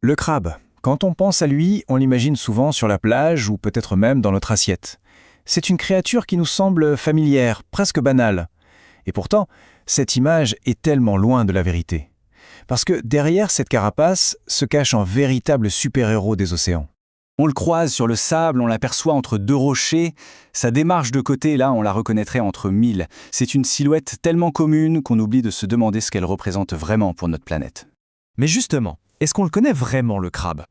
Le crabe. Quand on pense à lui, on l'imagine souvent sur la plage ou peut-être même dans notre assiette. C'est une créature qui nous semble familière, presque banale. Et pourtant, cette image est tellement loin de la vérité. Parce que derrière cette carapace se cache un véritable super-héros des océans. On le croise sur le sable, on l'aperçoit entre deux rochers. Sa démarche de côté, là, on la reconnaîtrait entre mille. C'est une silhouette tellement commune qu'on oublie de se demander ce qu'elle représente vraiment pour notre planète. Mais justement, est-ce qu'on le connaît vraiment, le crabe?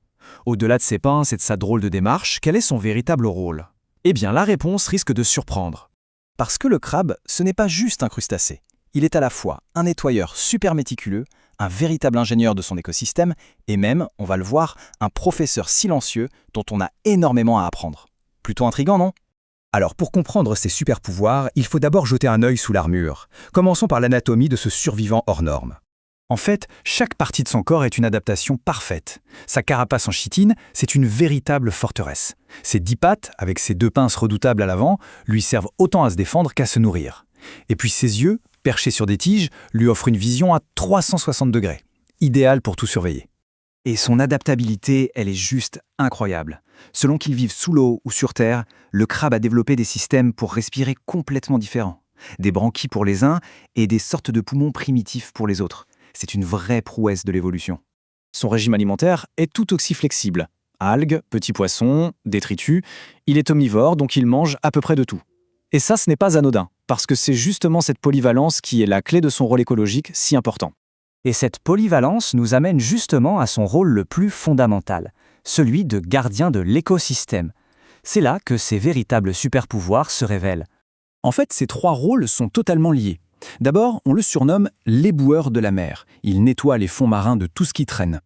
Au-delà de ses pinces et de sa drôle de démarche, quel est son véritable rôle? Eh bien, la réponse risque de surprendre. Parce que le crabe, ce n'est pas juste un crustacé. Il est à la fois un nettoyeur super méticuleux, un véritable ingénieur de son écosystème, et même, on va le voir, un professeur silencieux dont on a énormément à apprendre. Plutôt intriguant, non? Alors pour comprendre ses super pouvoirs, il faut d'abord jeter un œil sous l'armure. Commençons par l'anatomie de ce survivant hors norme. En fait, chaque partie de son corps est une adaptation parfaite. Sa carapace en chitine, c'est une véritable forteresse. Ses 10 pattes, avec ses 2 pinces redoutables à l'avant, lui servent autant à se défendre qu'à se nourrir. Et puis ses yeux, perchés sur des tiges, lui offrent une vision à 360 degrés. Idéal pour tout surveiller. Et son adaptabilité, elle est juste incroyable. Selon qu'il vive sous l'eau ou sur terre, le crabe a développé des systèmes pour respirer complètement différents. Des branchies pour les uns et des sortes de poumons primitifs pour les autres. C'est une vraie prouesse de l'évolution. Son régime alimentaire est tout aussi flexible. Algues, petits poissons, détritus. Il est omnivore, donc il mange à peu près de tout. Et ça, ce n'est pas anodin, parce que c'est justement cette polyvalence qui est la clé de son rôle écologique si important. Et cette polyvalence nous amène justement à son rôle le plus fondamental, celui de gardien de l'écosystème. C'est là que ses véritables super-pouvoirs se révèlent. En fait, ces 3 rôles sont totalement liés. D'abord, on le surnomme l'éboueur de la mer. Il nettoie les fonds marins de tout ce qui traîne.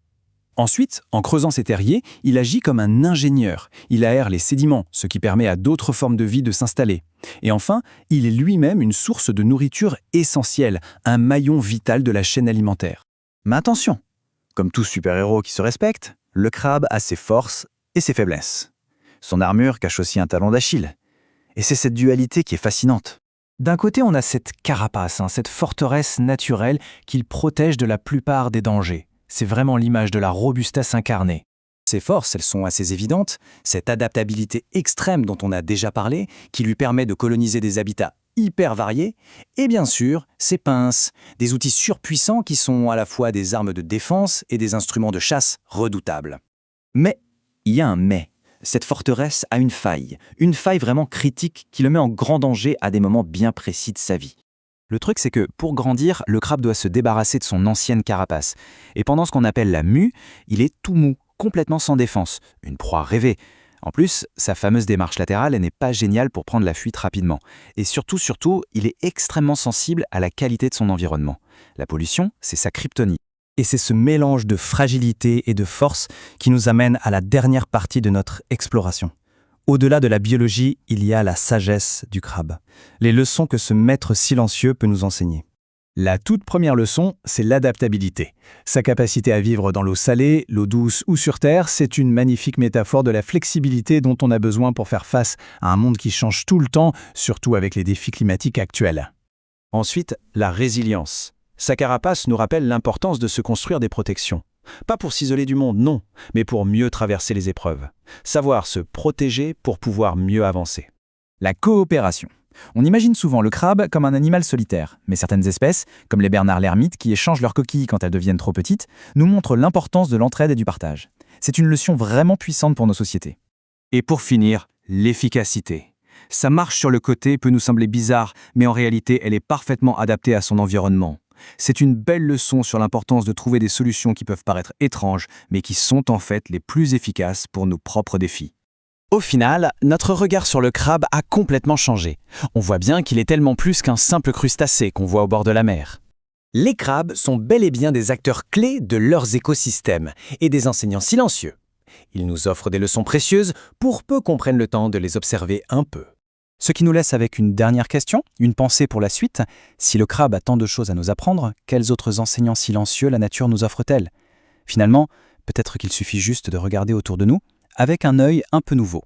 Ensuite, en creusant ses terriers, il agit comme un ingénieur. Il aère les sédiments, ce qui permet à d'autres formes de vie de s'installer. Et enfin, il est lui-même une source de nourriture essentielle, un maillon vital de la chaîne alimentaire. Mais attention, comme tout super-héros qui se respecte, le crabe a ses forces et ses faiblesses. Son armure cache aussi un talon d'Achille. Et c'est cette dualité qui est fascinante. D'un côté, on a cette carapace, cette forteresse naturelle qu'il protège de la plupart des dangers. C'est vraiment l'image de la robustesse incarnée. Ses forces, elles sont assez évidentes. Cette adaptabilité extrême dont on a déjà parlé, qui lui permet de coloniser des habitats hyper variés. Et bien sûr, ses pinces, des outils surpuissants qui sont à la fois des armes de défense et des instruments de chasse redoutables. Mais, il y a un mais. Cette forteresse a une faille vraiment critique qui le met en grand danger à des moments bien précis de sa vie. Le truc, c'est que pour grandir, le crabe doit se débarrasser de son ancienne carapace. Et pendant ce qu'on appelle la mue, il est tout mou, complètement sans défense, une proie rêvée. En plus, sa fameuse démarche latérale n'est pas géniale pour prendre la fuite rapidement. Et surtout, il est extrêmement sensible à la qualité de son environnement. La pollution, c'est sa kryptonite. Et c'est ce mélange de fragilité et de force qui nous amène à la dernière partie de notre exploration. Au-delà de la biologie, il y a la sagesse du crabe. Les leçons que ce maître silencieux peut nous enseigner. La toute première leçon, c'est l'adaptabilité. Sa capacité à vivre dans l'eau salée, l'eau douce ou sur Terre, c'est une magnifique métaphore de la flexibilité dont on a besoin pour faire face à un monde qui change tout le temps, surtout avec les défis climatiques actuels. Ensuite, la résilience. Sa carapace nous rappelle l'importance de se construire des protections. Pas pour s'isoler du monde, non, mais pour mieux traverser les épreuves. Savoir se protéger pour pouvoir mieux avancer. La coopération. On imagine souvent le crabe comme un animal solitaire, mais certaines espèces, comme les bernards l'ermite qui échangent leurs coquilles quand elles deviennent trop petites, nous montrent l'importance de l'entraide et du partage. C'est une leçon vraiment puissante pour nos sociétés. Et pour finir, l'efficacité. Sa marche sur le côté peut nous sembler bizarre, mais en réalité, elle est parfaitement adaptée à son environnement. C'est une belle leçon sur l'importance de trouver des solutions qui peuvent paraître étranges, mais qui sont en fait les plus efficaces pour nos propres défis. Au final, notre regard sur le crabe a complètement changé. On voit bien qu'il est tellement plus qu'un simple crustacé qu'on voit au bord de la mer. Les crabes sont bel et bien des acteurs clés de leurs écosystèmes et des enseignants silencieux. Ils nous offrent des leçons précieuses pour peu qu'on prenne le temps de les observer un peu. Ce qui nous laisse avec une dernière question, une pensée pour la suite. Si le crabe a tant de choses à nous apprendre, quels autres enseignants silencieux la nature nous offre-t-elle? Finalement, peut-être qu'il suffit juste de regarder autour de nous avec un œil un peu nouveau.